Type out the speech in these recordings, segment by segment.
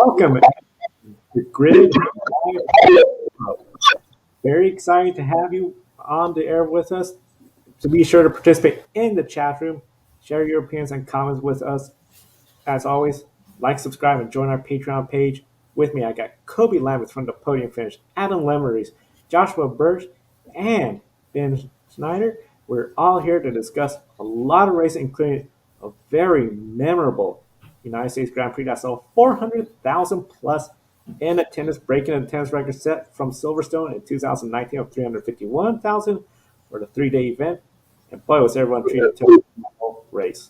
Welcome to GRIDnet. Very excited to have you on the air with us. So be sure to participate in the chat room, share your opinions and comments with us. As always, like, subscribe, and join our Patreon page. With me, I got Kobe Lambert from the Podium Finish, Adam Lemeries, Joshua Birch, and Ben Schneider. We're all here to discuss a lot of racing, including a very memorable United States Grand Prix that saw 400,000 plus in attendance, breaking the attendance record set from Silverstone in 2019 of 351,000 for the 3-day event. And boy, was everyone treated to a race.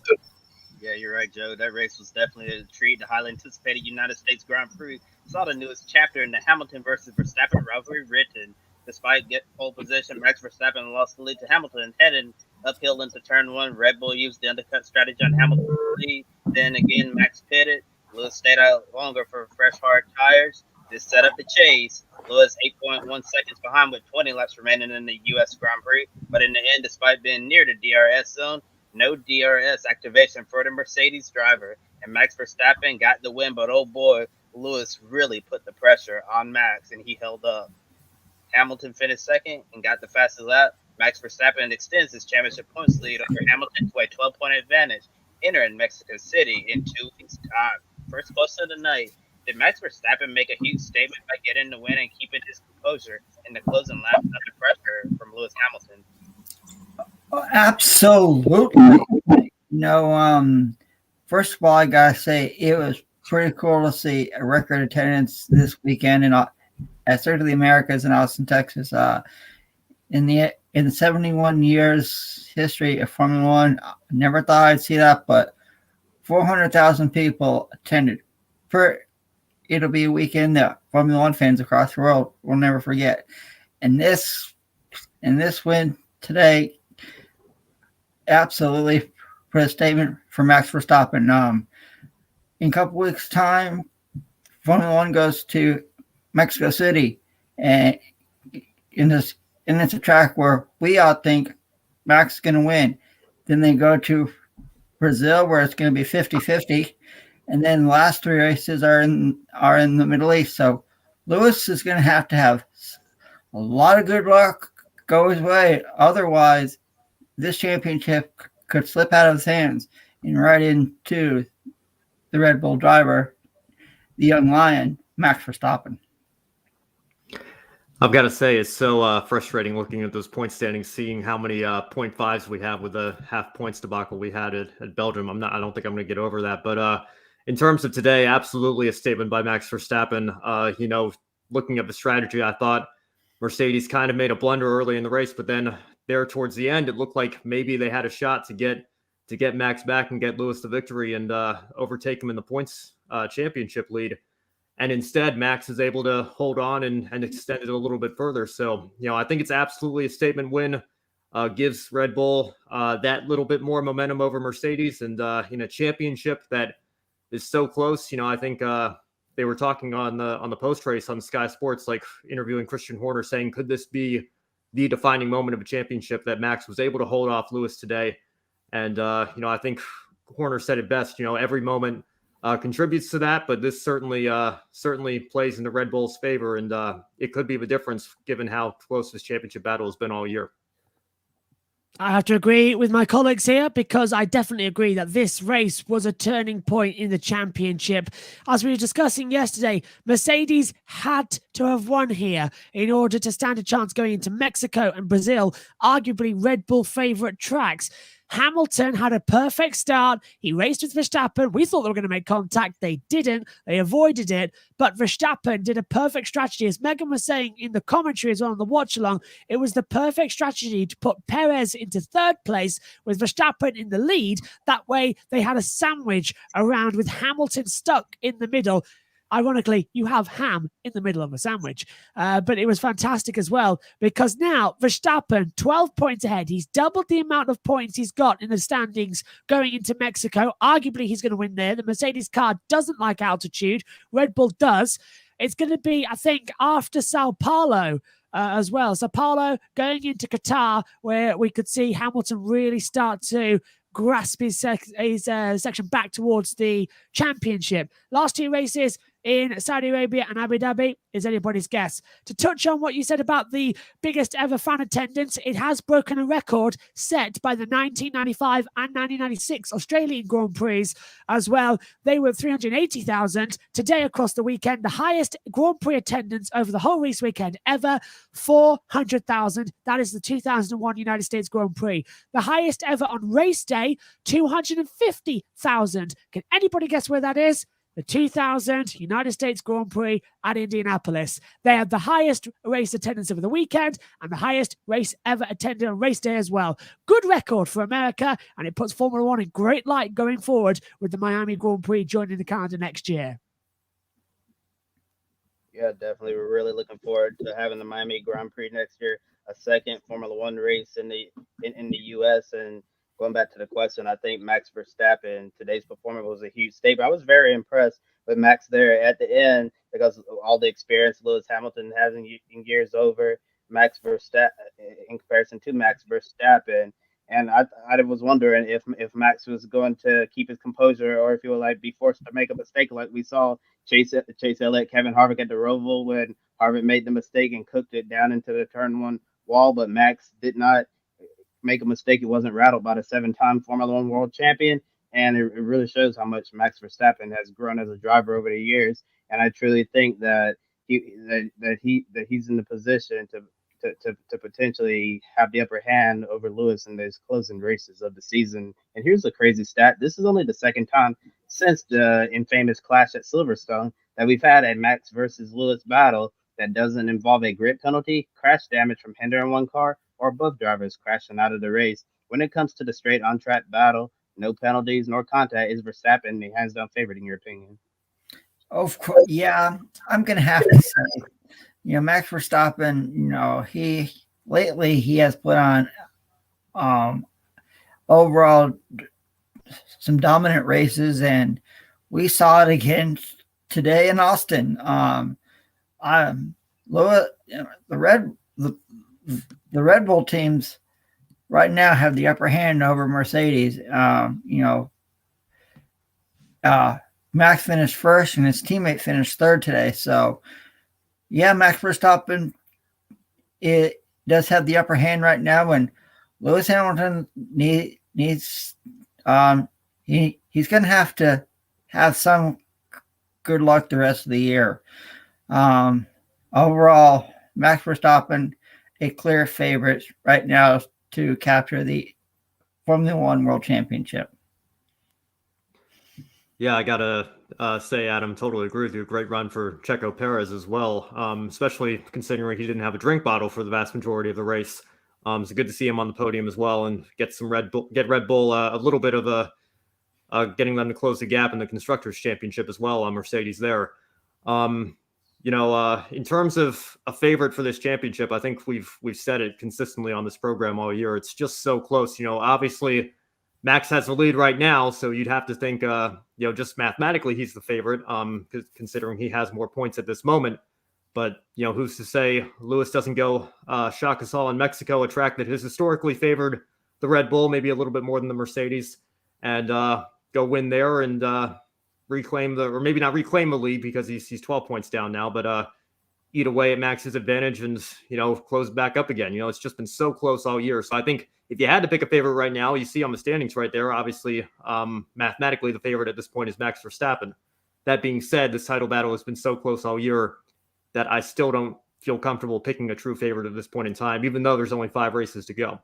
Yeah, you're right, Joe. That race was definitely a treat. The highly anticipated United States Grand Prix saw the newest chapter in the Hamilton versus Verstappen rivalry written. Despite pole position, Max Verstappen lost the lead to Hamilton, heading uphill into turn one. Red Bull used the undercut strategy on Hamilton's lead. Then again, Max pitted. Lewis stayed out longer for fresh, hard tires. This set up the chase. Lewis 8.1 seconds behind with 20 laps remaining in the U.S. Grand Prix. But in the end, despite being near the DRS zone, no DRS activation for the Mercedes driver, and Max Verstappen got the win. But oh boy, Lewis really put the pressure on Max, and he held up. Hamilton finished second and got the fastest lap. Max Verstappen extends his championship points lead over Hamilton to a 12-point advantage, entering Mexico City in 2 weeks' time. First question of the night: did Max Verstappen make a huge statement by getting the win and keeping his composure in the closing laps under pressure from Lewis Hamilton? Absolutely. First of all, I gotta say it was pretty cool to see a record attendance this weekend at certainly the Americas in Austin, Texas. In the 71 years history of Formula One, I never thought I'd see that, but 400,000 people attended. It'll be a weekend that Formula One fans across the world will never forget. And this win today absolutely put a statement for Max Verstappen. In a couple weeks' time, Formula One goes to Mexico City, and it's a track where we all think Max is going to win. Then they go to Brazil, where it's going to be 50-50, and then the last 3 races are in the Middle East. So Lewis is going to have a lot of good luck go his way. Otherwise, this championship could slip out of his hands and right into the Red Bull driver, the young lion, Max Verstappen. I've got to say, it's so frustrating looking at those point standings, seeing how many 0.5s we have with the half points debacle we had at Belgium. I don't think I'm going to get over that. But in terms of today, absolutely a statement by Max Verstappen. Looking at the strategy, I thought Mercedes kind of made a blunder early in the race, but then there towards the end, it looked like maybe they had a shot to get Max back and get Lewis the victory and overtake him in the points championship lead. And instead, Max is able to hold on and extend it a little bit further. So, I think it's absolutely a statement win. Gives Red Bull that little bit more momentum over Mercedes. And in a championship that is so close, I think they were talking on the post race on Sky Sports, like interviewing Christian Horner, saying, could this be the defining moment of a championship, that Max was able to hold off Lewis today? And, I think Horner said it best, every moment contributes to that, but this certainly plays in the Red Bull's favor, and it could be the difference given how close this championship battle has been all year. I have to agree with my colleagues here, because I definitely agree that this race was a turning point in the championship. As we were discussing yesterday, Mercedes had to have won here in order to stand a chance going into Mexico and Brazil, arguably Red Bull favorite tracks. Hamilton had a perfect start. He raced with Verstappen. We thought they were going to make contact. They didn't. They avoided it. But Verstappen did a perfect strategy. As Megan was saying in the commentary as well on the watch-along, it was the perfect strategy to put Perez into third place with Verstappen in the lead. That way, they had a sandwich around with Hamilton stuck in the middle. Ironically, you have ham in the middle of a sandwich. But it was fantastic as well, because now Verstappen, 12 points ahead. He's doubled the amount of points he's got in the standings going into Mexico. Arguably, he's going to win there. The Mercedes car doesn't like altitude. Red Bull does. It's going to be, I think, after Sao Paulo as well. Sao Paulo going into Qatar, where we could see Hamilton really start to grasp his section back towards the championship. Last 2 races, in Saudi Arabia and Abu Dhabi is anybody's guess. To touch on what you said about the biggest ever fan attendance, it has broken a record set by the 1995 and 1996 Australian Grand Prix as well. They were 380,000. Today across the weekend, the highest Grand Prix attendance over the whole race weekend ever, 400,000. That is the 2001 United States Grand Prix. The highest ever on race day, 250,000. Can anybody guess where that is? The 2000 United States Grand Prix at Indianapolis. They had the highest race attendance over the weekend and the highest race ever attended on race day as well. Good record for America, and it puts Formula One in great light going forward with the Miami Grand Prix joining the calendar next year. Yeah, definitely. We're really looking forward to having the Miami Grand Prix next year, a second Formula One race in the U.S. And going back to the question, I think Max Verstappen, today's performance was a huge statement. I was very impressed with Max there at the end because of all the experience Lewis Hamilton has in years over Max Verstappen in comparison to Max Verstappen. And I was wondering if Max was going to keep his composure or if he would be forced to make a mistake like we saw Chase Elliott, Kevin Harvick at the Roval when Harvick made the mistake and cooked it down into the turn one wall. But Max did not make a mistake. He wasn't rattled by the 7-time Formula One world champion. And it really shows how much Max Verstappen has grown as a driver over the years. And I truly think that he's in the position to potentially have the upper hand over Lewis in those closing races of the season. And here's a crazy stat. This is only the second time since the infamous clash at Silverstone that we've had a Max versus Lewis battle that doesn't involve a grid penalty, crash damage from hindering one car, or both drivers crashing out of the race. When it comes to the straight on-track battle, no penalties nor contact, is Verstappen the hands-down favorite in your opinion? Of course, yeah. I'm going to have to say, Max Verstappen, he has put on overall some dominant races, and we saw it again today in Austin. The Red Bull teams right now have the upper hand over Mercedes. Max finished first, and his teammate finished third today. So, yeah, Max Verstappen it does have the upper hand right now, and Lewis Hamilton needs he's going to have some good luck the rest of the year. Overall, Max Verstappen, a clear favorite right now to capture the Formula One World Championship. Yeah, I gotta say, Adam, totally agree with you. Great run for Checo Perez as well, especially considering he didn't have a drink bottle for the vast majority of the race. So good to see him on the podium as well, and get Red Bull a little bit of getting them to close the gap in the Constructors' Championship as well on Mercedes there. In terms of a favorite for this championship, I think we've said it consistently on this program all year. It's just so close. Obviously Max has the lead right now, so you'd have to think, just mathematically he's the favorite, considering he has more points at this moment. But, who's to say Lewis doesn't go shock us all in Mexico, a track that has historically favored the Red Bull, maybe a little bit more than the Mercedes, and go win there and reclaim or maybe not reclaim the lead because he's 12 points down now, but eat away at Max's advantage and, close back up again. It's just been so close all year. So I think if you had to pick a favorite right now, you see on the standings right there, obviously, mathematically, the favorite at this point is Max Verstappen. That being said, this title battle has been so close all year that I still don't feel comfortable picking a true favorite at this point in time, even though there's only 5 races to go.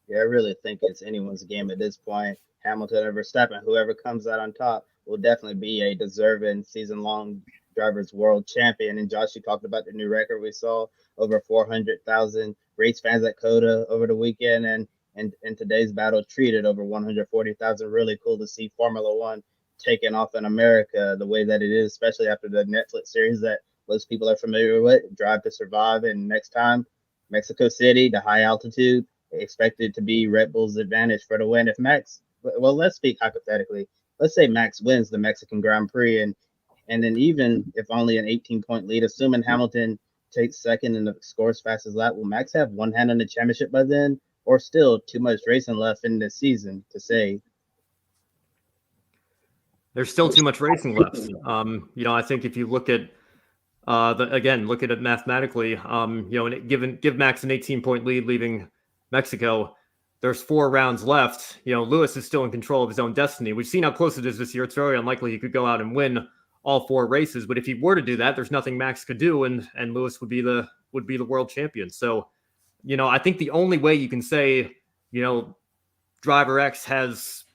Yeah, I really think it's anyone's game at this point. Hamilton or Verstappen, whoever comes out on top will definitely be a deserving season-long drivers world champion. And Josh, you talked about the new record we saw, over 400,000 race fans at COTA over the weekend, and today's battle treated over 140,000. Really cool to see Formula One taking off in America the way that it is, especially after the Netflix series that most people are familiar with, Drive to Survive. And next time, Mexico City, the high altitude, expected to be Red Bull's advantage for the win. If Max, well, let's speak hypothetically. Let's say Max wins the Mexican Grand Prix, and then even if only an 18-point lead, assuming Hamilton takes second in the scores fastest lap, will Max have one hand on the championship by then, or still too much racing left in this season to say? There's still too much racing left. I think if you look at look at it mathematically, and give Max an 18-point lead leaving Mexico. There's 4 rounds left. Lewis is still in control of his own destiny. We've seen how close it is this year. It's very unlikely he could go out and win all 4 races. But if he were to do that, there's nothing Max could do, and Lewis would be the world champion. So, I think the only way you can say, driver X has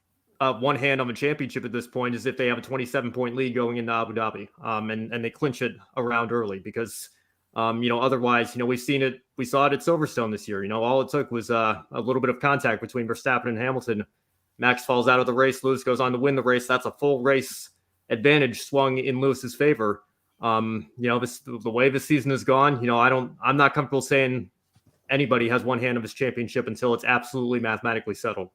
one hand on the championship at this point is if they have a 27-point lead going into Abu Dhabi, and they clinch it around early, because otherwise, we saw it at Silverstone this year. All it took was a little bit of contact between Verstappen and Hamilton. Max falls out of the race. Lewis goes on to win the race. That's a full race advantage swung in Lewis's favor. The way the season has gone, I'm not comfortable saying anybody has one hand of his championship until it's absolutely mathematically settled.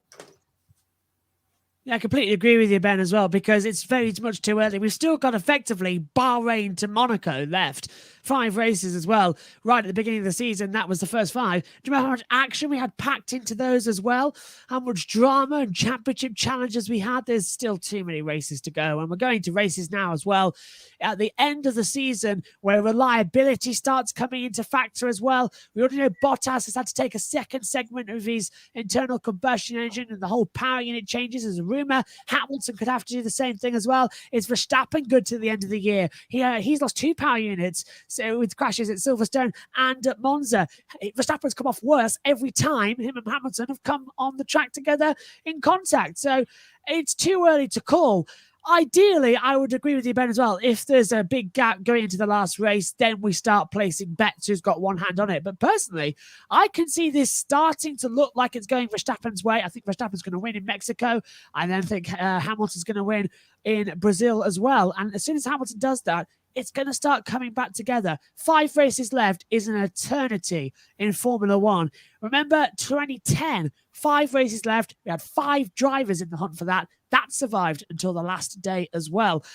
Yeah, I completely agree with you, Ben, as well, because it's very much too early. We've still got effectively Bahrain to Monaco left. 5 races as well. Right at the beginning of the season, that was the first 5. Do you remember how much action we had packed into those as well? How much drama and championship challenges we had? There's still too many races to go. And we're going to races now as well at the end of the season where reliability starts coming into factor as well. We already know Bottas has had to take a second segment of his internal combustion engine and the whole power unit changes as a rumor. Hamilton could have to do the same thing as well. Is Verstappen good to the end of the year? He's lost 2 power units. So with crashes at Silverstone and at Monza, Verstappen's come off worse every time him and Hamilton have come on the track together in contact. So it's too early to call. Ideally, I would agree with you, Ben, as well. If there's a big gap going into the last race, then we start placing bets who's got one hand on it. But personally, I can see this starting to look like it's going Verstappen's way. I think Verstappen's going to win in Mexico. I then think Hamilton's going to win in Brazil as well. And as soon as Hamilton does that, it's going to start coming back together. 5 races left is an eternity in Formula One. Remember 2010, 5 races left. We had 5 drivers in the hunt for that. That survived until the last day as well.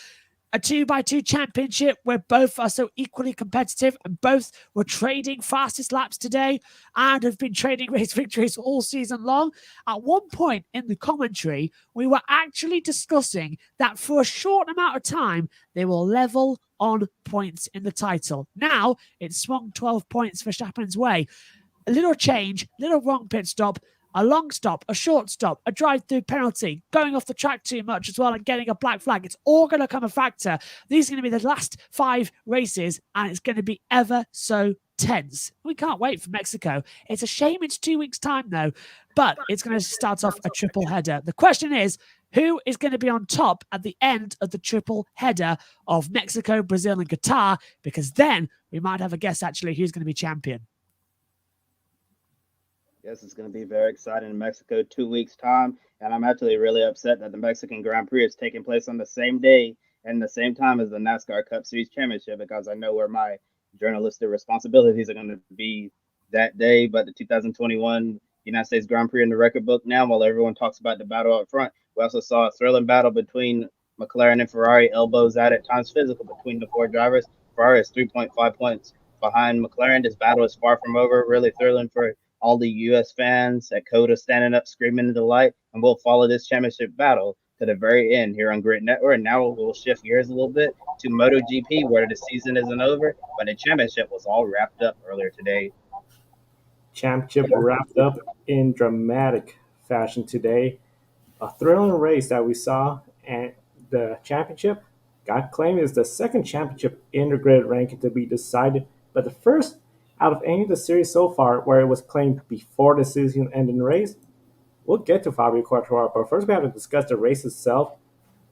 A 2x2 championship where both are so equally competitive and both were trading fastest laps today and have been trading race victories all season long. At one point in the commentary, we were actually discussing that for a short amount of time, they will level on points in the title. Now, it's swung 12 points Verstappen's way. A little change, little wrong pit stop, a long stop, a short stop, a drive-through penalty, going off the track too much as well and getting a black flag. It's all going to come a factor. These are going to be the last 5 races and it's going to be ever so tense. We can't wait for Mexico. It's a shame it's 2 weeks' time though, but it's going to start off a triple header. The question is, who is going to be on top at the end of the triple header of Mexico, Brazil, and Qatar? Because then we might have a guess actually who's going to be champion. Yes, it's going to be very exciting in Mexico, 2 weeks' time. And I'm actually really upset that the Mexican Grand Prix is taking place on the same day and the same time as the NASCAR Cup Series Championship, because I know where my journalistic responsibilities are going to be that day. But the 2021 United States Grand Prix in the record book now, while everyone talks about the battle up front, we also saw a thrilling battle between McLaren and Ferrari, elbows out at times physical between the 4 drivers. Ferrari is 3.5 points behind McLaren. This battle is far from over. Really thrilling for all the U.S. fans at COTA standing up, screaming in delight, and we'll follow this championship battle to the very end here on GRIDnet. And now we'll shift gears a little bit to MotoGP, where the season isn't over, but the championship was all wrapped up earlier today. Championship wrapped up in dramatic fashion today. A thrilling race that we saw, and the championship got claimed as the second championship in the grid ranking to be decided, but the first out of any of the series so far where it was claimed before the season ended in the race. We'll get to Fabio Quartararo, but first we have to discuss the race itself.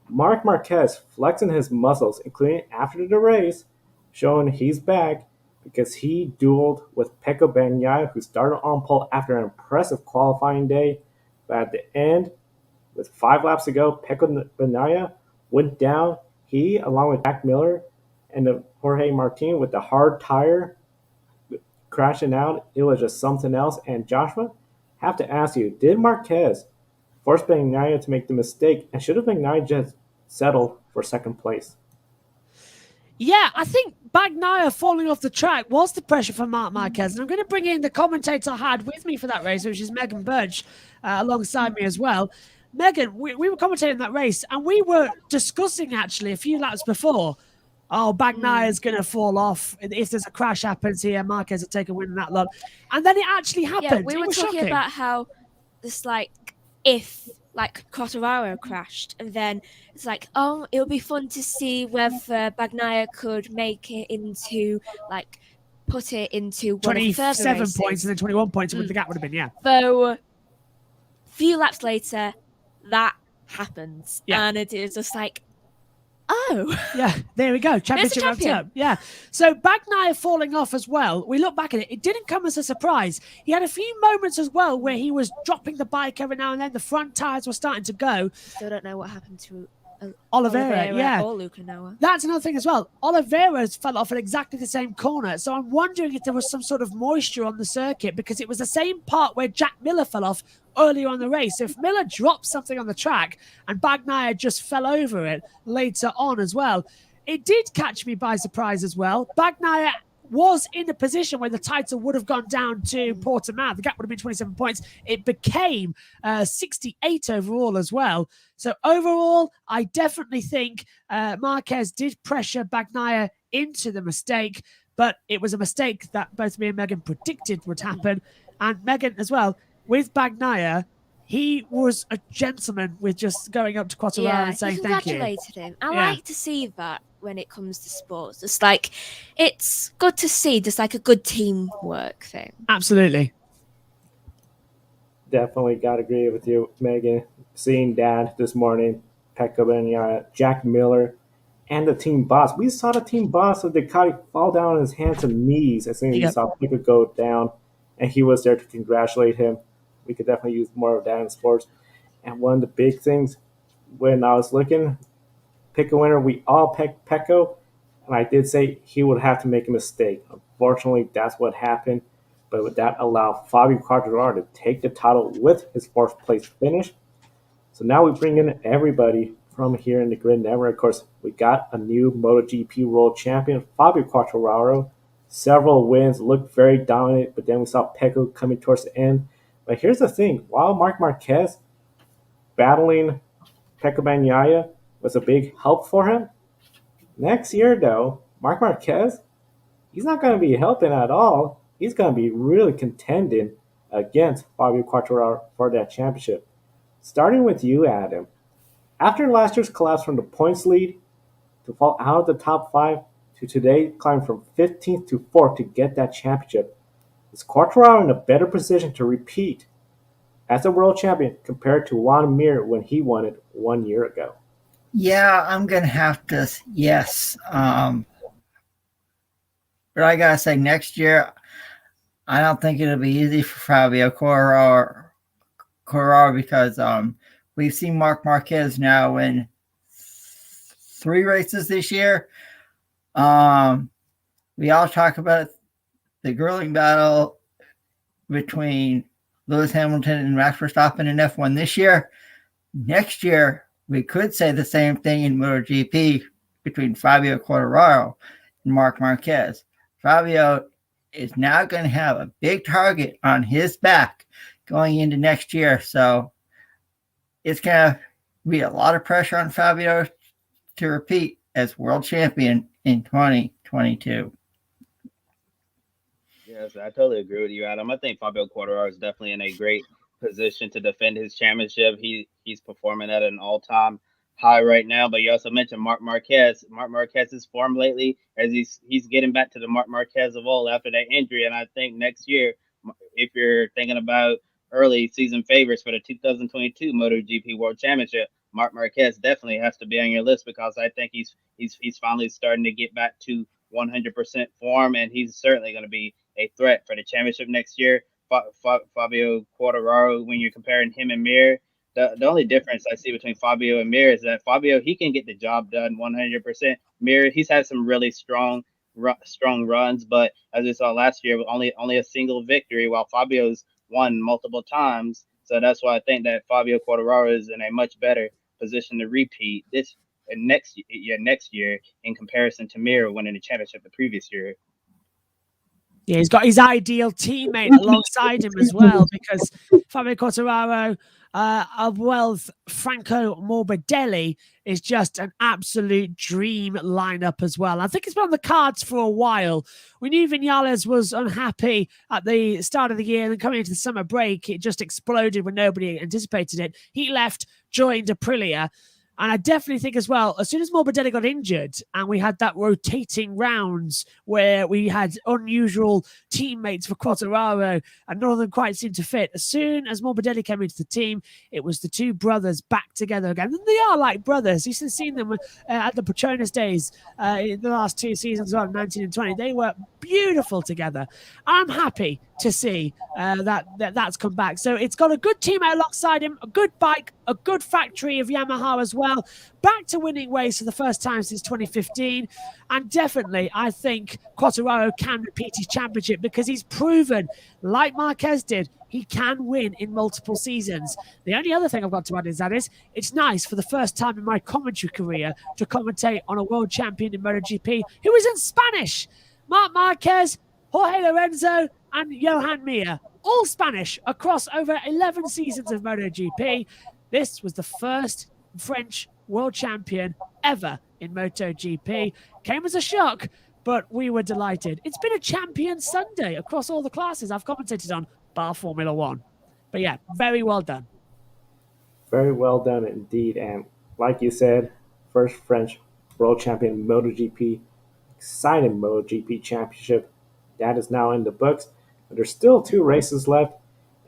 Marc Marquez flexing his muscles, including after the race, showing he's back because he dueled with Pecco Bagnaia, who started on pole after an impressive qualifying day. But at the end, with 5 laps to go, Pecco Bagnaia went down. He, along with Jack Miller and Jorge Martin with the hard tire, crashing out. It was just something else. And Joshua, have to ask you, did Marquez force Bagnaia to make the mistake, and should have Bagnaia just settled for second place? Yeah, I think Bagnaia falling off the track was the pressure for Marc Marquez. And I'm going to bring in the commentator I had with me for that race, which is Megan Birch, alongside me as well. Megan, we were commentating that race, and we were discussing actually a few laps before. Oh, Bagnaia is going to fall off. If there's a crash happens here, Marquez will take a win in that lot. And then it actually happened. Yeah, we it were was talking shocking. about how this, like, if like Quartararo crashed, and then it's like, oh, it would be fun to see whether Bagnaia could make it into, like, put it into one of the further 27 races. points and then 21 points would the gap would have been, yeah. So a few laps later, that happens. Yeah. And it is just like, oh. Yeah, there we go. Championship wrapped up. Yeah. So Bagnaia falling off as well. We look back at it. It didn't come as a surprise. He had a few moments as well where he was dropping the bike every now and then. The front tires were starting to go. Still don't know what happened to Oliveira, yeah. or Luca Noah. That's another thing as well. Oliveira fell off at exactly the same corner. So I'm wondering if there was some sort of moisture on the circuit, because it was the same part where Jack Miller fell off earlier on the race. So if Miller dropped something on the track and Bagnaia just fell over it later on as well, it did catch me by surprise as well. Bagnaia was in a position where the title would have gone down to Portimao. The gap would have been 27 points. It became 68 overall as well. So overall, I definitely think Marquez did pressure Bagnaia into the mistake, but it was a mistake that both me and Megan predicted would happen. And Megan as well, with Bagnaia, he was a gentleman with just going up to Quartararo and saying thank you. Congratulated him. I like to see that when it comes to sports. It's like, it's good to see just like a good teamwork thing. Absolutely. Definitely got to agree with you, Megan. Seeing Dad this morning, Pecco Bagnaia, Jack Miller, and the team boss. We saw the team boss of Ducati fall down on his hands and knees as soon as he saw Pecco go down, and he was there to congratulate him. We could definitely use more of that in sports. And one of the big things, when I was looking, pick a winner, we all picked Pecco, and I did say he would have to make a mistake. Unfortunately, that's what happened, but would that allow Fabio Quartararo to take the title with his fourth place finish? So now we bring in everybody from here in the Grid Network. Of course, we got a new MotoGP World Champion, Fabio Quartararo. Several wins, looked very dominant, but then we saw Pecco coming towards the end. But here's the thing, while Marc Marquez battling Pecco Bagnaia was a big help for him, next year, though, Marc Marquez, he's not going to be helping at all. He's going to be really contending against Fabio Quartararo for that championship. Starting with you, Adam. After last year's collapse from the points lead to fall out of the top 5 to today climb from 15th to 4th to get that championship, is Quartararo in a better position to repeat as a world champion compared to Juan Mir when he won it 1 year ago? Yeah, I'm going to have to, yes. But I got to say, next year, I don't think it'll be easy for Fabio Quartararo because we've seen Marc Marquez now win 3 races this year. We all talk about the grueling battle between Lewis Hamilton and Max Verstappen in F1 this year. Next year, we could say the same thing in MotoGP between Fabio Quartararo and Marc Marquez. Fabio is now going to have a big target on his back going into next year. So it's going to be a lot of pressure on Fabio to repeat as world champion in 2022. Yes, I totally agree with you, Adam. I think Fabio Quartararo is definitely in a great position to defend his championship. He's performing at an all-time high right now. But you also mentioned Marc Marquez. Marc Marquez's form lately, as he's getting back to the Marc Marquez of old after that injury. And I think next year, if you're thinking about early season favorites for the 2022 MotoGP World Championship, Marc Marquez definitely has to be on your list, because I think he's finally starting to get back to 100% form, and he's certainly going to be a threat for the championship next year. Fabio Quartararo, when you're comparing him and Mir, the only difference I see between Fabio and Mir is that Fabio, he can get the job done 100%. Mir, he's had some really strong runs, but as we saw last year, only a single victory, while Fabio's won multiple times. So that's why I think that Fabio Quartararo is in a much better position to repeat this next year in comparison to Mir winning the championship the previous year. Yeah, he's got his ideal teammate alongside him as well, because Fabio Quartararo of Wealth, Franco Morbidelli is just an absolute dream lineup as well. I think it's been on the cards for a while. We knew Vinales was unhappy at the start of the year, and then coming into the summer break, it just exploded when nobody anticipated it. He left, joined Aprilia. And I definitely think as well, as soon as Morbidelli got injured and we had that rotating rounds where we had unusual teammates for Quartararo and none of them quite seemed to fit, as soon as Morbidelli came into the team, it was the two brothers back together again. And they are like brothers. You've seen them at the Petronas days in the last 2 seasons, 19 and 20. They were beautiful together. I'm happy to see that's come back. So it's got a good teammate alongside him, a good bike, a good factory of Yamaha as well. Back to winning ways for the first time since 2015. And definitely, I think Quartararo can repeat his championship because he's proven, like Marquez did, he can win in multiple seasons. The only other thing I've got to add is that it's nice for the first time in my commentary career to commentate on a world champion in MotoGP who is in Spanish. Marc Marquez, Jorge Lorenzo, and Johan Mir, all Spanish across over 11 seasons of MotoGP. This was the first French world champion ever in MotoGP. Came as a shock, but we were delighted. It's been a champion Sunday across all the classes I've commentated on, bar Formula One. But yeah, very well done. Very well done indeed. And like you said, first French world champion in MotoGP, exciting MotoGP Championship. That is now in the books. But there's still 2 races left.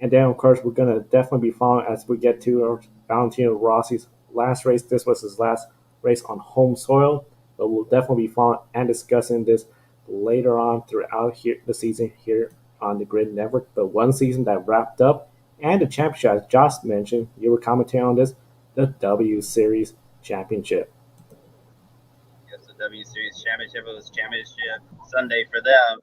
And then, of course, we're going to definitely be following as we get to Valentino Rossi's last race. This was his last race on home soil. But we'll definitely be following and discussing this later on throughout the season here on the Grid Network. The one season that wrapped up and the championship, as Josh mentioned, you were commenting on this, the W Series Championship. Yes, the W Series Championship. It was championship Sunday for them.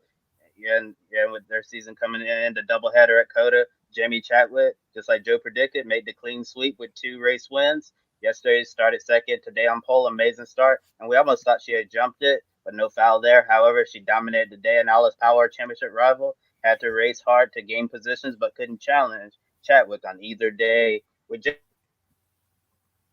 And with their season coming in, the doubleheader at COTA, Jamie Chadwick, just like Joe predicted, made the clean sweep with 2 race wins. Yesterday started second, today on pole, amazing start. And we almost thought she had jumped it, but no foul there. However, she dominated the day, and Alice Power, championship rival, had to race hard to gain positions, but couldn't challenge Chadwick on either day. With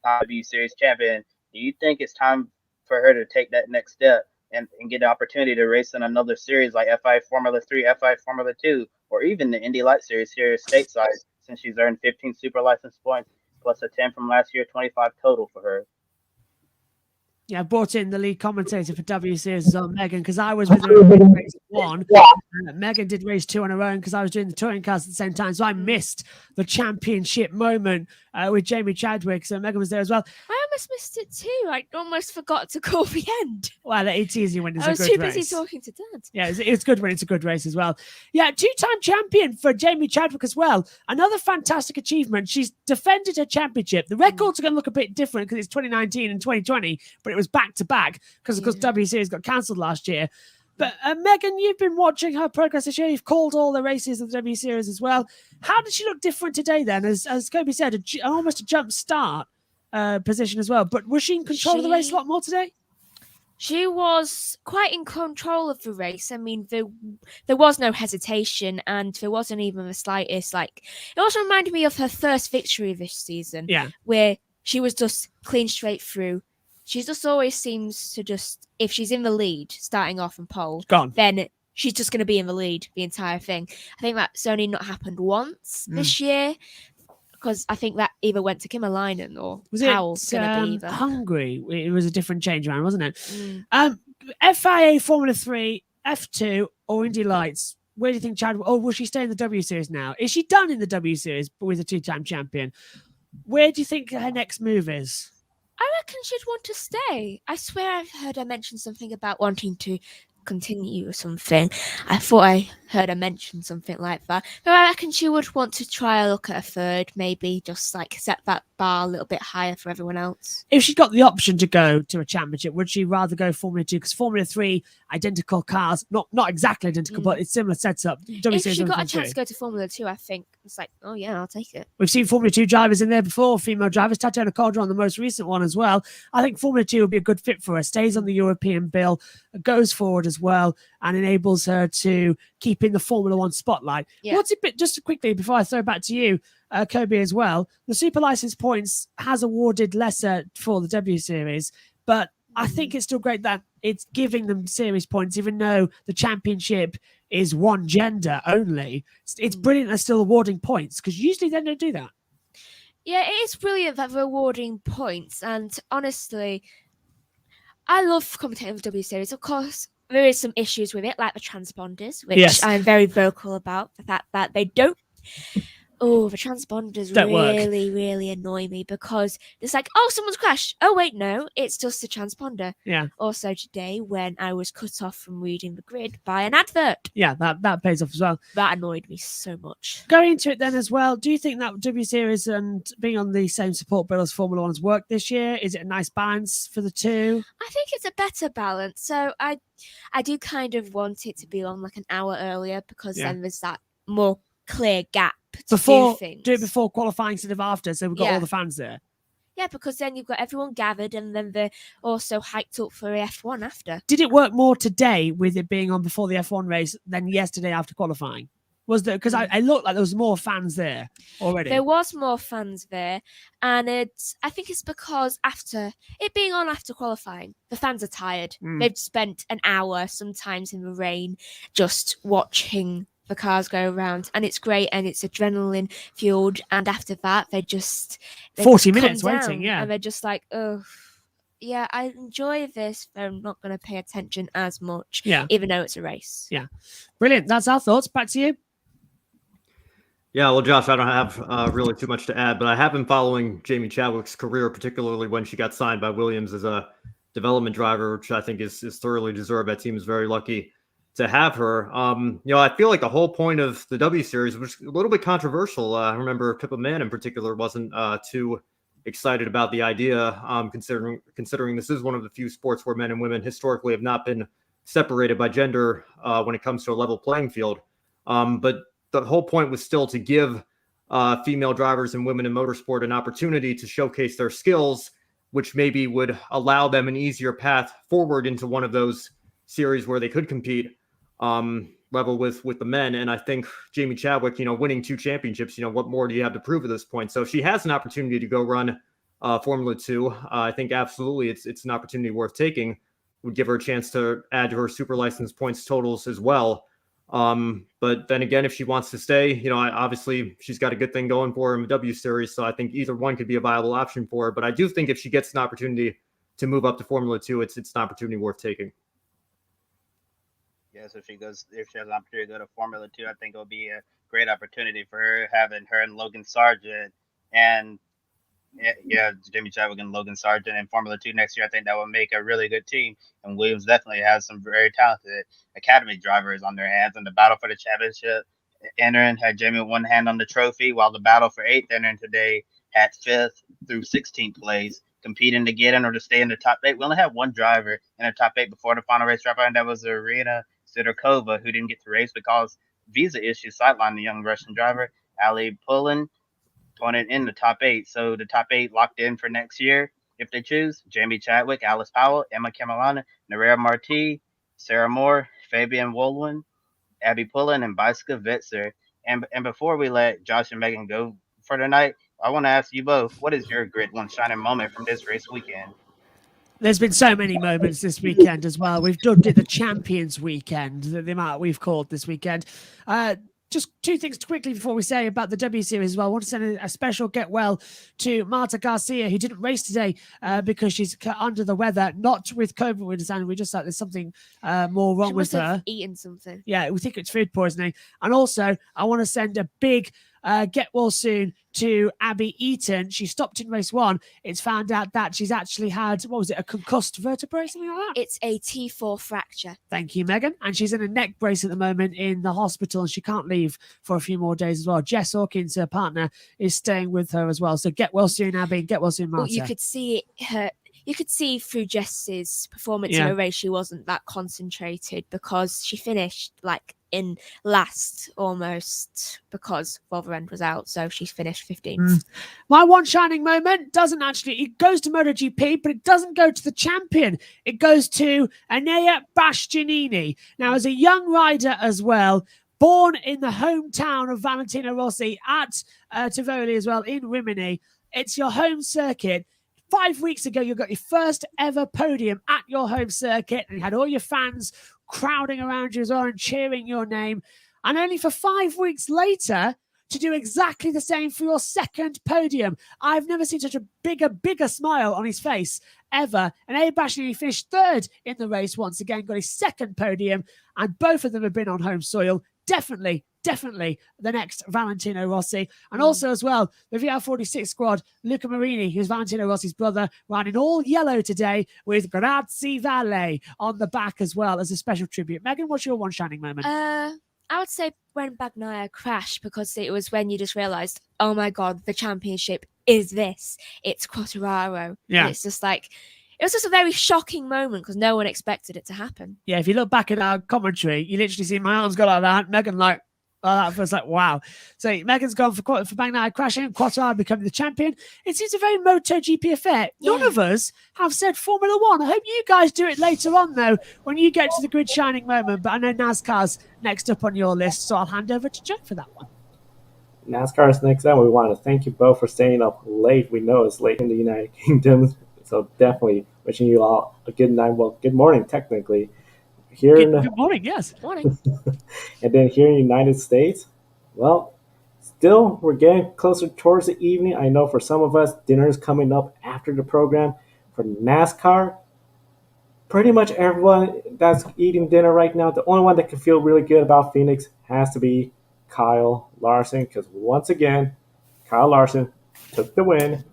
W Series champion, do you think it's time for her to take that next step and get an opportunity to race in another series like FI Formula 3, FI Formula 2, or even the Indy Light Series here stateside, since she's earned 15 super license points plus a 10 from last year, 25 total for her? Yeah, I brought in the lead commentator for W Series on Megan because I was with her in race 1. Megan did race 2 on her own because I was doing the touring cars at the same time. So I missed the championship moment with Jamie Chadwick. So Megan was there as well. I almost missed it too. I almost forgot to call the end. Well, it's easy when it's a good race. I was too busy talking to Dad. Yeah, it's good when it's a good race as well. Yeah, 2-time champion for Jamie Chadwick as well. Another fantastic achievement. She's defended her championship. The records are going to look a bit different because it's 2019 and 2020, but it was back-to-back because, of course, W Series got cancelled last year. But Megan, you've been watching her progress this year. You've called all the races of the W Series as well. How did she look different today then? As Kobe said, almost a jump start position as well. But was she in control of the race a lot more today? She was quite in control of the race. I mean, there was no hesitation, and there wasn't even the slightest, it also reminded me of her first victory this season. Yeah. Where she was just clean straight through. She just always seems to if she's in the lead, starting off on pole, then she's just going to be in the lead the entire thing. I think that's only not happened once this year, because I think that either went to Kim Alainen or was Powell's going to be either. Hungary? It was a different change around, wasn't it? FIA Formula 3, F2, or Indy Lights. Where do you think Chad? Will she stay in the W Series now? Is she done in the W Series with a 2-time champion? Where do you think her next move is? I reckon she'd want to stay. I swear I've heard her mention something about wanting to continue or something. I thought I heard her mention something like that. But I reckon she would want to try a look at a third, maybe just set that bar a little bit higher for everyone else. If she got the option to go to a championship, would she rather go Formula 2? Because Formula 3, identical cars, not exactly identical, but it's similar setup. If she got a chance to go to Formula 2, I think it's oh yeah, I'll take it. We've seen Formula 2 drivers in there before, female drivers. Tatiana Calderon, the most recent one as well. I think Formula 2 would be a good fit for her. Stays on the European bill, goes forward as as well, and enables her to keep in the Formula One spotlight. Yeah. What's it bit, just quickly before I throw back to you, Kobe, as well, the Super License points has awarded lesser for the W Series, but I think it's still great that it's giving them series points, even though the championship is one gender only. It's brilliant they're still awarding points, because usually they don't do that. Yeah, it is brilliant that they're awarding points, and honestly, I love commentating with W Series. Of course, there is some issues with it, like the transponders, which Yes. I'm very vocal about. The fact that they don't. Oh, the transponders Don't work. really annoy me, because it's like, oh, someone's crashed. Oh, wait, no, it's just a transponder. Yeah. Also today, when I was cut off from reading the grid by an advert, Yeah, that pays off as well. that annoyed me so much. Going into it then as well, do you think that W Series and being on the same support bill as Formula One has worked this year? Is it a nice balance for the two? I think it's a better balance. So I do kind of want it to be on like an hour earlier, because then there's that more clear gap to Before, do things. do it before qualifying instead of after, so we've got Yeah. all the fans there. Yeah, because then you've got everyone gathered, and then they're also hyped up for F1 after. Did it work more today with it being on before the F1 race than yesterday after qualifying? Was there, because I looked like there was more fans there already. There was more fans there, and I think it's because after it being on after qualifying, the fans are tired. They've spent an hour, sometimes in the rain, just watching the cars go around, and it's great, and it's adrenaline fueled. And after that, they 40 come minutes down, waiting, yeah. and they're just like, oh, yeah, I enjoy this, but I'm not going to pay attention as much, even though it's a race. Yeah, brilliant. That's our thoughts. Back to you. Yeah, well, Josh, I don't have really too much to add, but I have been following Jamie Chadwick's career, particularly when she got signed by Williams as a development driver, which I think is thoroughly deserved. That team is very lucky to have her. I feel like the whole point of the W Series was a little bit controversial. I remember Pippa Mann in particular wasn't too excited about the idea, considering this is one of the few sports where men and women historically have not been separated by gender when it comes to a level playing field. But the whole point was still to give female drivers and women in motorsport an opportunity to showcase their skills, which maybe would allow them an easier path forward into one of those series where they could compete level with the men. And I think Jamie Chadwick, winning 2 championships, what more do you have to prove at this point? So if she has an opportunity to go run Formula 2, I think absolutely it's an opportunity worth taking. Would give her a chance to add to her super license points totals as well. But then again, if she wants to stay, obviously she's got a good thing going for her in the W Series. So I think either one could be a viable option for her. But I do think if she gets an opportunity to move up to Formula 2, it's an opportunity worth taking. Yes, if she has an opportunity to go to Formula 2, I think it'll be a great opportunity for her, having her and Logan Sargent and Jamie Chadwick and Logan Sargent in Formula 2 next year. I think that will make a really good team. And Williams definitely has some very talented academy drivers on their hands. And the battle for the championship entering had Jamie with one hand on the trophy, while the battle for 8th entering today had 5th through 16th place, competing to get in or to stay in the top 8. We only had one driver in the top 8 before the final race dropout, and that was Irina Sidorkova, who didn't get to race because visa issues sidelined the young Russian driver. Ali Pulin pointed in the top 8. So the top 8 locked in for next year if they choose: Jamie Chadwick, Alice Powell, Emma Camelana, Nerea Marti, Sarah Moore, Fabian Wolwin, Abby Pullen, and Biska Vitzer. And before we let Josh and Megan go for tonight, I want to ask you both, what is your Grid One shining moment from this race weekend? There's been so many moments this weekend as well. We've dubbed it the Champions Weekend, the amount we've called this weekend. Just 2 things quickly before we say about the W Series as well. I want to send a special get well to Marta Garcia, who didn't race today because she's under the weather, not with COVID. We understand. We just thought there's something more wrong with her. Eaten something. Yeah, we think it's food poisoning. And also, I want to send a big get well soon to Abby Eaton. She stopped in race 1. It's found out that she's actually had, a concussed vertebrae, something like that? It's a T4 fracture. Thank you, Megan. And she's in a neck brace at the moment in the hospital, and she can't leave for a few more days as well. Jess Hawkins, her partner, is staying with her as well. So get well soon, Abby. Get well soon, Marta. Well, you could see her. you could see through Jess's performance in a race, she wasn't that concentrated because she finished like in last almost because Rotherend was out, so she's finished 15th. My one shining moment it goes to MotoGP, but it doesn't go to the champion. It goes to Enea Bastianini. Now, as a young rider as well, born in the hometown of Valentino Rossi at Tivoli as well, in Rimini. It's your home circuit. 5 weeks ago, you got your first ever podium at your home circuit, and you had all your fans crowding around you as well and cheering your name. And only for 5 weeks later to do exactly the same for your second podium. I've never seen such a bigger smile on his face ever. And Abe Bastianini finished third in the race once again, got his second podium, and both of them have been on home soil. Definitely the next Valentino Rossi. And also as well, the VR46 squad, Luca Marini, who's Valentino Rossi's brother, riding all yellow today with Grazie Valle on the back as well as a special tribute. Megan, what's your one shining moment? I would say when Bagnaia crashed, because it was when you just realised, oh my God, the championship is this. It's Quartararo. Yeah. And it's just like, it was just a very shocking moment because no one expected it to happen. Yeah, if you look back at our commentary, you literally see my arms go like that. Megan like that was like, wow. So Megan's gone for Bagnaia crashing, Quartararo becoming the champion. It seems a very MotoGP affair. None of us have said Formula One. I hope you guys do it later on, though, when you get to the grid shining moment. But I know NASCAR's next up on your list, so I'll hand over to Joe for that one. NASCAR is next up. We want to thank you both for staying up late. We know it's late in the United Kingdom, so definitely wishing you all a good night. Well, good morning, technically. Good morning, yes. Morning. And then here in the United States, well, still we're getting closer towards the evening. I know for some of us, dinner is coming up after the program. For NASCAR, pretty much everyone that's eating dinner right now, the only one that can feel really good about Phoenix has to be Kyle Larson, because once again, Kyle Larson took the win,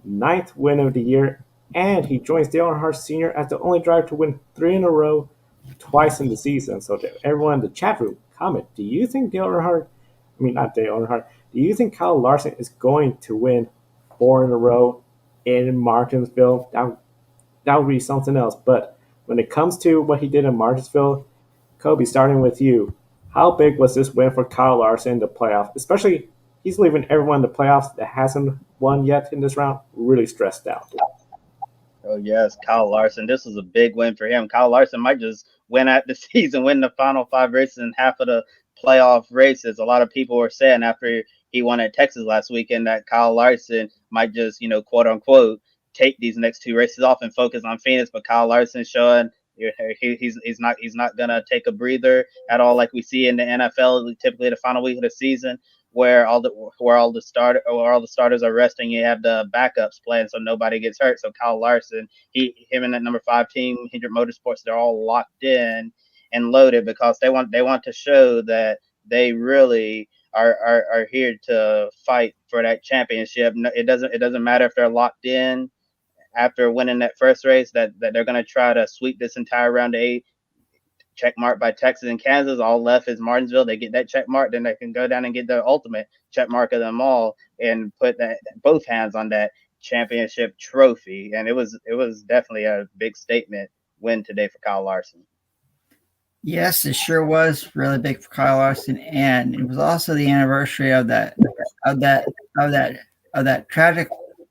9th win of the year, and he joins Dale Earnhardt Sr. as the only driver to win 3 in a row, twice in the season. So to everyone in the chat room, comment, do you think do you think Kyle Larson is going to win 4 in a row in Martinsville? That would be something else. But when it comes to what he did in Martinsville, Kobe, starting with you, how big was this win for Kyle Larson in the playoff? Especially, he's leaving everyone in the playoffs that hasn't won yet in this round really stressed out. Oh, yes, Kyle Larson. This was a big win for him. Kyle Larson might just win at the season, win the final 5 races and half of the playoff races. A lot of people were saying after he won at Texas last weekend that Kyle Larson might just, quote unquote, take these next 2 races off and focus on Phoenix. But Kyle Larson showing he's not gonna take a breather at all, like we see in the NFL, typically the final week of the season, where all the starters are resting. You have the backups playing, so nobody gets hurt. So Kyle Larson, him and that number 5 team, Hendrick Motorsports, they're all locked in and loaded because they want to show that they really are here to fight for that championship. It doesn't matter if they're locked in after winning that first race, that they're going to try to sweep this entire round of 8. Check mark by Texas and Kansas. All left is Martinsville. They get that check mark, then they can go down and get the ultimate check mark of them all and put both hands on that championship trophy. And it was definitely a big statement win today for Kyle Larson. Yes, it sure was really big for Kyle Larson, and it was also the anniversary of that tragic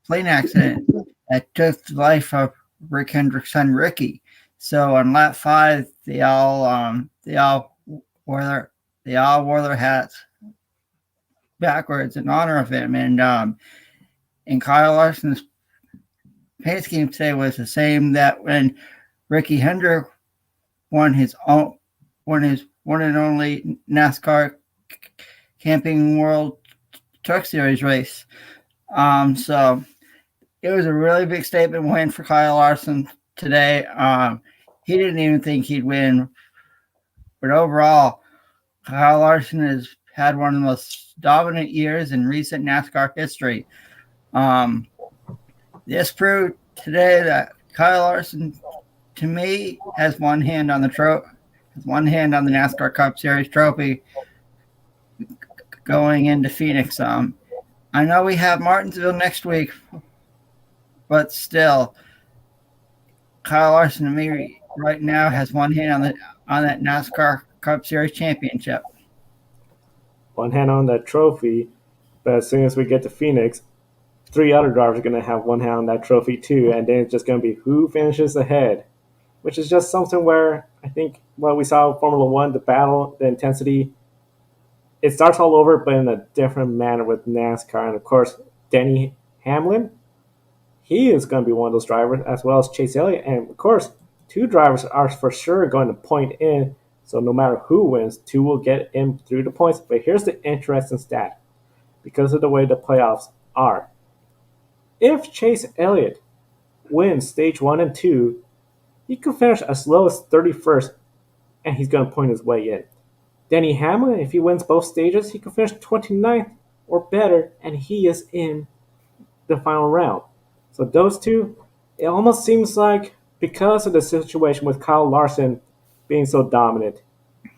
plane accident that took the life of Rick Hendrick's son Ricky. So on lap 5, they all wore their hats backwards in honor of him, and Kyle Larson's paint scheme today was the same that when Ricky Hendrick won his one and only NASCAR Camping World Truck Series race. So it was a really big statement win for Kyle Larson today. He didn't even think he'd win, but overall, Kyle Larson has had one of the most dominant years in recent NASCAR history. This proved today that Kyle Larson, to me, has one hand on the NASCAR Cup Series trophy going into Phoenix. I know we have Martinsville next week, but still, Kyle Larson to me right now has one hand on that NASCAR Cup Series championship. One hand on that trophy, but as soon as we get to Phoenix, three other drivers are going to have one hand on that trophy too, and then it's just going to be who finishes ahead, which is just something where I think what we saw in Formula One, the battle, the intensity, it starts all over, but in a different manner with NASCAR. And of course, Denny Hamlin, he is going to be one of those drivers, as well as Chase Elliott. And of course, two drivers are for sure going to point in. So no matter who wins, two will get in through the points. But here's the interesting stat because of the way the playoffs are. If Chase Elliott wins stage 1 and 2, he could finish as low as 31st, and he's going to point his way in. Denny Hamlin, if he wins both stages, he could finish 29th or better, and he is in the final round. So those two, it almost seems like because of the situation with Kyle Larson being so dominant,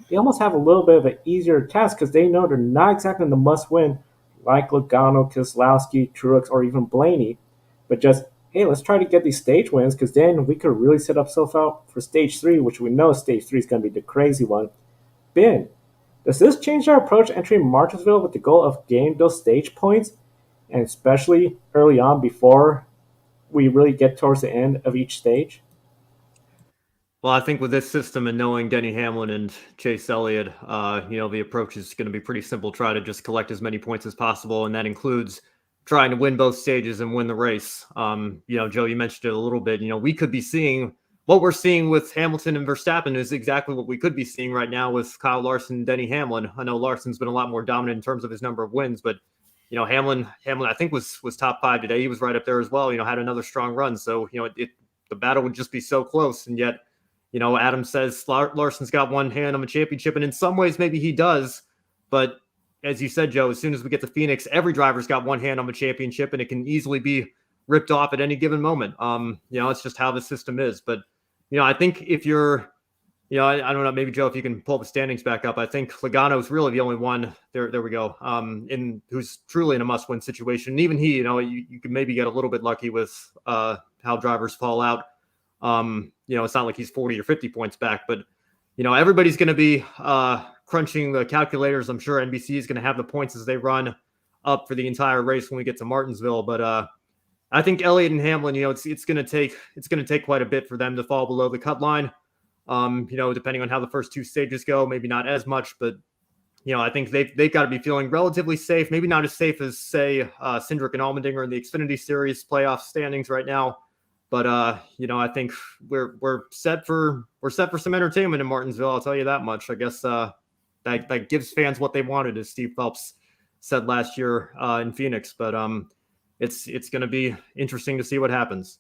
they almost have a little bit of an easier task because they know they're not exactly in the must-win like Logano, Keselowski, Truex, or even Blaney, but just, hey, let's try to get these stage wins because then we could really set ourselves out for stage 3, which we know stage 3 is going to be the crazy one. Ben, does this change our approach entering Martinsville with the goal of gaining those stage points, and especially early on before we really get towards the end of each stage? Well, I think with this system and knowing Denny Hamlin and Chase Elliott, the approach is going to be pretty simple. Try to just collect as many points as possible, and that includes trying to win both stages and win the race. Joe, you mentioned it a little bit. We could be seeing what we're seeing with Hamilton and Verstappen is exactly what we could be seeing right now with Kyle Larson and Denny Hamlin. I know Larson's been a lot more dominant in terms of his number of wins, but Hamlin, I think was top 5 today. He was right up there as well. Had another strong run. So the battle would just be so close, and yet. Adam says Larson's got one hand on the championship, and in some ways maybe he does. But as you said, Joe, as soon as we get to Phoenix, every driver's got one hand on the championship, and it can easily be ripped off at any given moment. It's just how the system is. But, I think if you're, I don't know, maybe, Joe, if you can pull the standings back up, I think Logano's really the only one, there we go, who's truly in a must-win situation. And even he, you can maybe get a little bit lucky with how drivers fall out. It's not like he's 40 or 50 points back, but, everybody's going to be crunching the calculators. I'm sure NBC is going to have the points as they run up for the entire race when we get to Martinsville. But I think Elliott and Hamlin, it's going to take quite a bit for them to fall below the cut line. Depending on how the first two stages go, maybe not as much, but I think they've got to be feeling relatively safe. Maybe not as safe as, say, Cindric and Allmendinger in the Xfinity Series playoff standings right now. But I think we're set for some entertainment in Martinsville. I'll tell you that much. I guess that gives fans what they wanted, as Steve Phelps said last year in Phoenix. But it's going to be interesting to see what happens.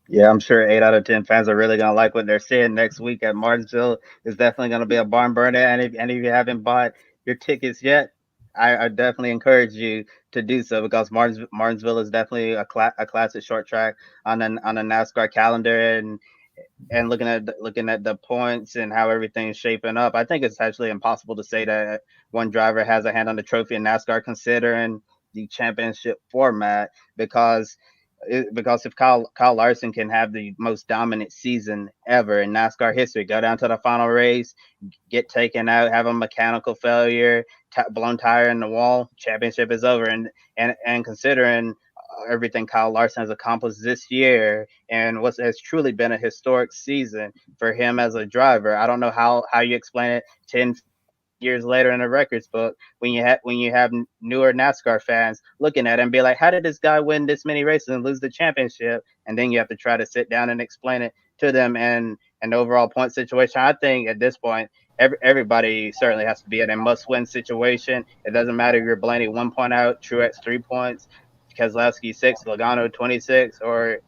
Yeah, I'm sure 8 out of 10 fans are really going to like what they're seeing next week at Martinsville. It's definitely going to be a barn burner. And if any of you haven't bought your tickets yet, I definitely encourage you to do so because Martinsville is definitely a classic short track on the NASCAR calendar. And looking at the points and how everything's shaping up, I think it's actually impossible to say that one driver has a hand on the trophy in NASCAR considering the championship format because if Kyle Larson can have the most dominant season ever in NASCAR history, go down to the final race, get taken out, have a mechanical failure, blown tire in the wall, championship is over. And considering everything Kyle Larson has accomplished this year and what has truly been a historic season for him as a driver, I don't know how you explain it 10 years later in the records book when you have newer NASCAR fans looking at it and be like, how did this guy win this many races and lose the championship? And then you have to try to sit down and explain it to them and an overall point situation. I think at this point, everybody certainly has to be in a must-win situation. It doesn't matter if you're Blaney 1 point out, Truex 3 points, Keselowski 6, Logano 26, or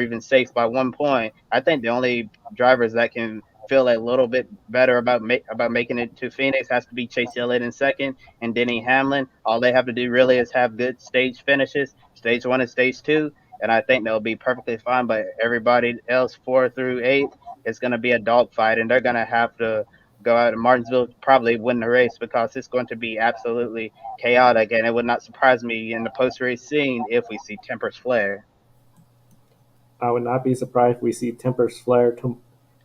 even safe by 1 point. I think the only drivers that can feel a little bit better about making it to Phoenix has to be Chase Elliott in second and Denny Hamlin. All they have to do really is have good stage finishes, stage 1 and stage 2, and I think they'll be perfectly fine. But everybody else 4 through 8 is going to be a dogfight, and they're going to have to go out to Martinsville, probably win the race because it's going to be absolutely chaotic, and it would not surprise me in the post-race scene if we see tempers flare. I would not be surprised if we see tempers flare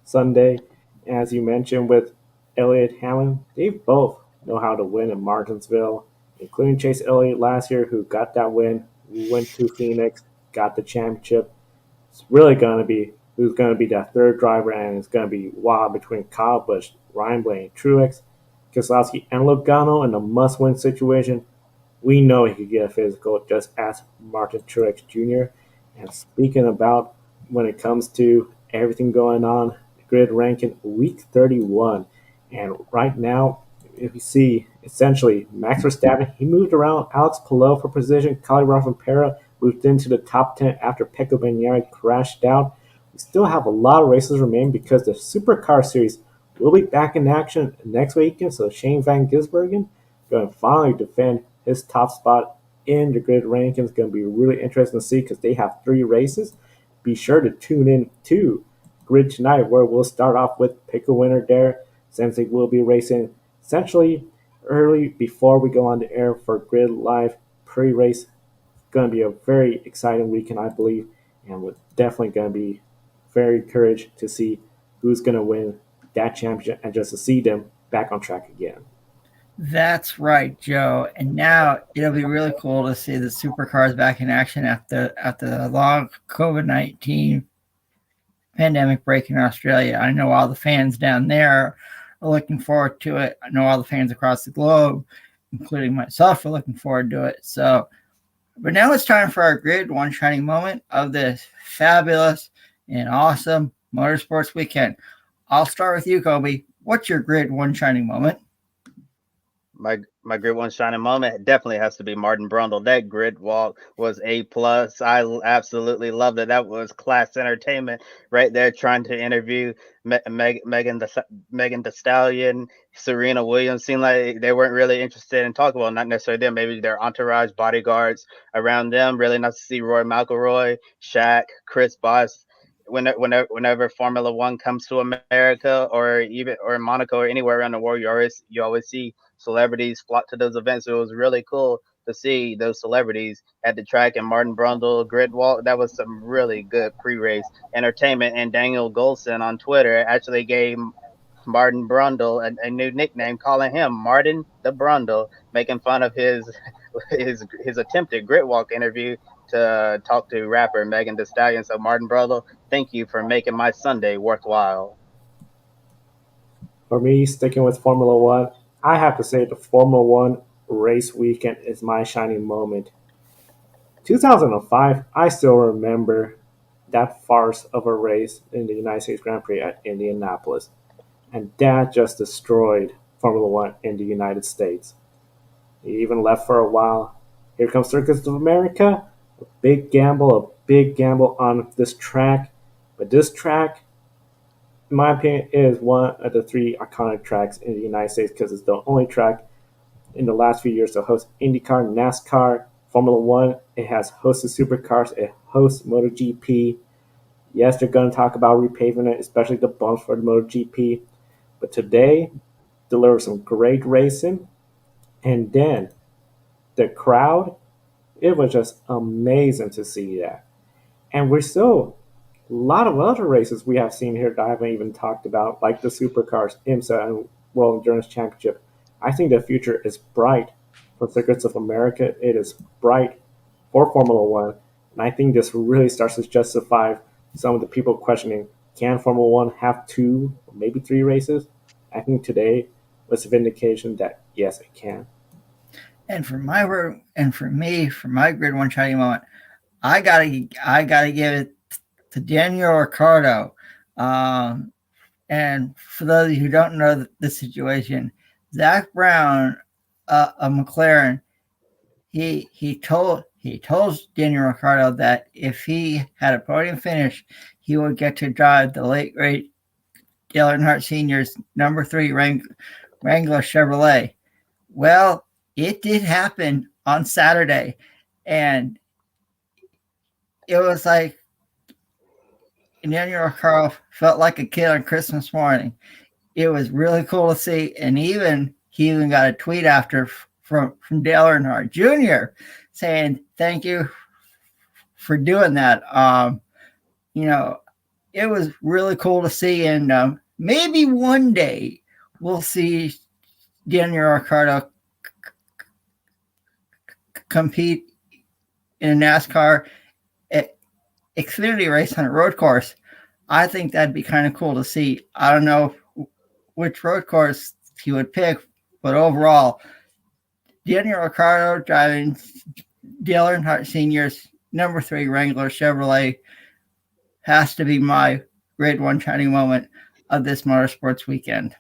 Sunday. As you mentioned with Elliott Hamlin, they both know how to win in Martinsville, including Chase Elliott last year, who got that win. We went to Phoenix, got the championship. It's really going to be who's going to be that third driver, and it's going to be wild between Kyle Busch, Ryan Blaney, Truex, Keselowski, and Logano in a must-win situation. We know he could get a physical, just ask Martin Truex Jr. And speaking about when it comes to everything going on, the grid ranking week 31. And right now, if you see, essentially, Max Verstappen, he moved around Alex Palou for position. Kyle Rossi moved into the top 10 after Pecco Bagnaia crashed out. We still have a lot of races remaining because the Supercar Series will be back in action next weekend. So Shane Van Gisbergen going to finally defend his top spot in the grid rankings. Going to be really interesting to see because they have 3 races. Be sure to tune in to Grid tonight, where we'll start off with pick a winner there, since they will be racing essentially early before we go on the air for Grid Live pre-race. It's going to be a very exciting weekend, I believe, and we're definitely going to be very encouraged to see who's going to win that championship and just to see them back on track again. That's right, Joe. And now it'll be really cool to see the supercars back in action after the long COVID-19 pandemic break in Australia. I know all the fans down there are looking forward to it. I know all the fans across the globe, including myself, are looking forward to it. So, but now it's time for our Grid One Shining Moment of this fabulous and awesome motorsports weekend. I'll start with you, Kobe. What's your Grid One Shining Moment? My grid one shining moment definitely has to be Martin Brundle. That grid walk was A+. I absolutely loved it. That was class entertainment right there. Trying to interview Megan Thee Stallion, Serena Williams. Seemed like they weren't really interested in talking. Well, not necessarily them. Maybe their entourage, bodyguards around them. Really nice to see Roy McIlroy, Shaq, Chris Bosh. Whenever Formula One comes to America or Monaco or anywhere around the world, you always see celebrities flock to those events. So it was really cool to see those celebrities at the track. And Martin Brundle grid walk, that was some really good pre-race entertainment. And Daniel Golson on Twitter actually gave Martin Brundle a new nickname, calling him Martin the Brundle, making fun of his attempted grid walk interview to talk to rapper Megan Thee Stallion. So Martin Brundle, thank you for making my Sunday worthwhile. For me, sticking with Formula One, I have to say the Formula One race weekend is my shining moment. 2005, I still remember that farce of a race in the United States Grand Prix at Indianapolis. And that just destroyed Formula One in the United States. He even left for a while. Here comes Circuits of America. A big gamble on this track. But this track, in my opinion, is one of the 3 iconic tracks in the United States because it's the only track in the last few years to host IndyCar, NASCAR, Formula One. It has hosted supercars. It hosts MotoGP. Yes, they're going to talk about repaving it, especially the bumps for the MotoGP. But today, delivered some great racing. And then the crowd, it was just amazing to see that. And we're still a lot of other races we have seen here that I haven't even talked about, like the Supercars, IMSA, and World Endurance Championship. I think the future is bright for Circuits of America. It is bright for Formula One. And I think this really starts to justify some of the people questioning, can Formula One have 2 or maybe 3 races? I think today was a vindication that yes, it can. And for my Grid One Shining Moment, I gotta give it to Daniel Ricciardo. And for those of you who don't know the situation, Zach Brown of McLaren, he told Daniel Ricciardo that if he had a podium finish, he would get to drive the late great Dale Earnhardt Sr.'s number 3 Wrangler Chevrolet. Well, it did happen on Saturday, and it was like Daniel Ricciardo felt like a kid on Christmas morning. It was really cool to see, and he even got a tweet after from Dale Earnhardt Jr. saying thank you for doing that. it was really cool to see. And maybe one day we'll see Daniel Ricciardo compete in a NASCAR Xfinity race on a road course. I think that'd be kind of cool to see. I don't know which road course he would pick, but overall, Daniel Ricciardo driving Dale Earnhardt Sr.'s number 3 Wrangler Chevrolet has to be my grade 1 shining moment of this motorsports weekend.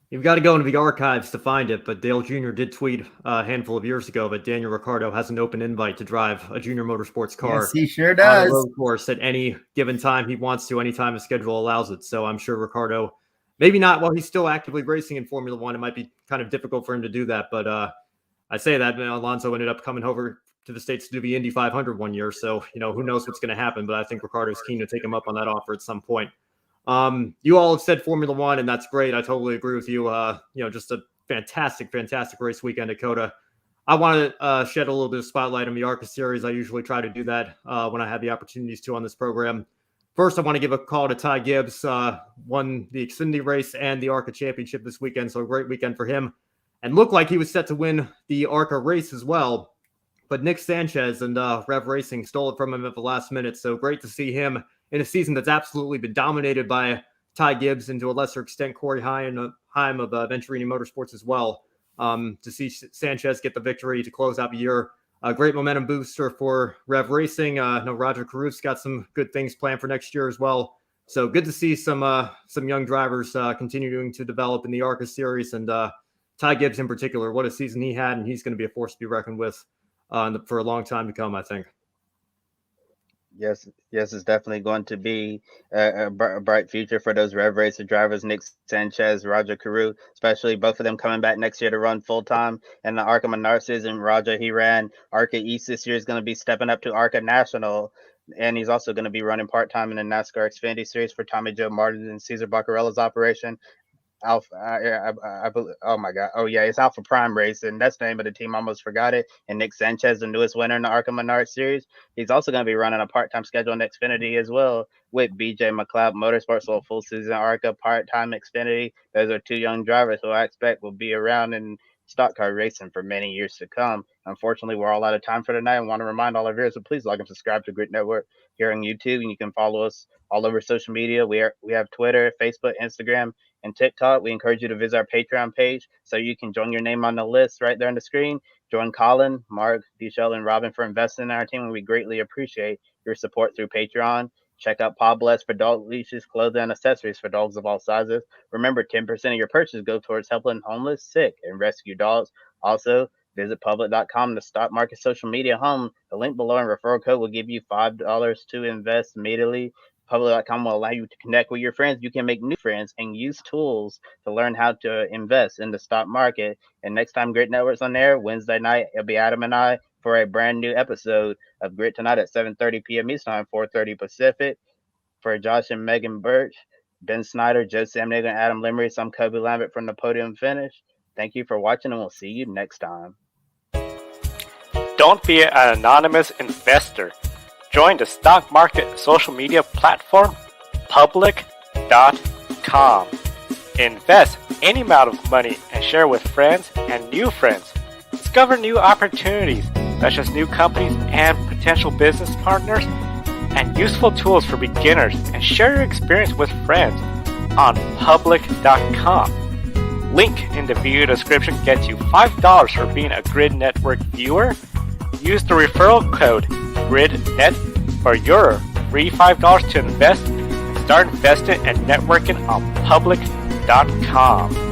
You've got to go into the archives to find it, but Dale Jr. did tweet a handful of years ago that Daniel Ricciardo has an open invite to drive a junior motorsports car. Yes, he sure does. On a road course at any given time he wants to, anytime his schedule allows it. So I'm sure Ricciardo, maybe not while he's still actively racing in Formula One. It might be kind of difficult for him to do that, but I say that Alonso ended up coming over to the States to do the Indy 500 one year. So, who knows what's going to happen, but I think Ricciardo's keen to take him up on that offer at some point. You all have said Formula One, and that's great. I totally agree with you. Just a fantastic race weekend at COTA. I want to shed a little bit of spotlight on the ARCA series. I usually try to do that when I have the opportunities to on this program. First, I want to give a call to Ty Gibbs, won the Xfinity race and the ARCA championship this weekend. So a great weekend for him, and looked like he was set to win the ARCA race as well. But Nick Sanchez and Rev Racing stole it from him at the last minute. So great to see him in a season that's absolutely been dominated by Ty Gibbs and to a lesser extent Corey Heim of Venturini Motorsports as well. To see Sanchez get the victory to close out the year, a great momentum booster for Rev Racing. Roger Caruth's got some good things planned for next year as well. So good to see some young drivers continuing to develop in the ARCA series, and Ty Gibbs in particular. What a season he had, and he's going to be a force to be reckoned with for a long time to come, I think. Yes, it's definitely going to be a bright future for those Rev Racer drivers, Nick Sanchez, Roger Caruth, especially both of them coming back next year to run full-time in the ARCA Menard season. Roger, he ran ARCA East this year, is going to be stepping up to ARCA National, and he's also going to be running part-time in the NASCAR Xfinity Series for Tommy Joe Martin and Cesar Baccarella's operation. Oh my God. Oh yeah, it's Alpha Prime Race, and that's the name of the team. I almost forgot it. And Nick Sanchez, the newest winner in the ARCA Menard Series, he's also going to be running a part-time schedule in Xfinity as well with BJ McLeod Motorsports. So a full season ARCA, part-time Xfinity. Those are 2 young drivers who I expect will be around in stock car racing for many years to come. Unfortunately, we're all out of time for tonight. I want to remind all of you to please like and subscribe to Grid Network here on YouTube, and you can follow us all over social media. We have Twitter, Facebook, Instagram, and TikTok. We encourage you to visit our Patreon page so you can join your name on the list right there on the screen. Join Colin, Mark, Deschelle, and Robin for investing in our team, and we greatly appreciate your support through Patreon. Check out Paw Bless for dog leashes, clothing, and accessories for dogs of all sizes. Remember, 10% of your purchase go towards helping homeless, sick, and rescue dogs. Also, visit public.com, the stock market social media home. The link below and referral code will give you $5 to invest immediately. Public.com will allow you to connect with your friends. You can make new friends and use tools to learn how to invest in the stock market. And next time Grid Network's on there, Wednesday night, it'll be Adam and I for a brand new episode of Grid Tonight at 7:30 p.m. Eastern Time, 4:30 Pacific. For Josh and Megan Birch, Ben Snyder, Joe Samnagel, and Adam Limerick, I'm Kobe Lambert from the Podium Finish. Thank you for watching, and we'll see you next time. Don't be an anonymous investor. Join the stock market social media platform, public.com. Invest any amount of money and share with friends and new friends. Discover new opportunities, such as new companies and potential business partners, and useful tools for beginners, and share your experience with friends on public.com. Link in the video description gets you $5 for being a Grid Network viewer. Use the referral code GRIDnet for your free $5 to invest. Start investing and networking on public.com.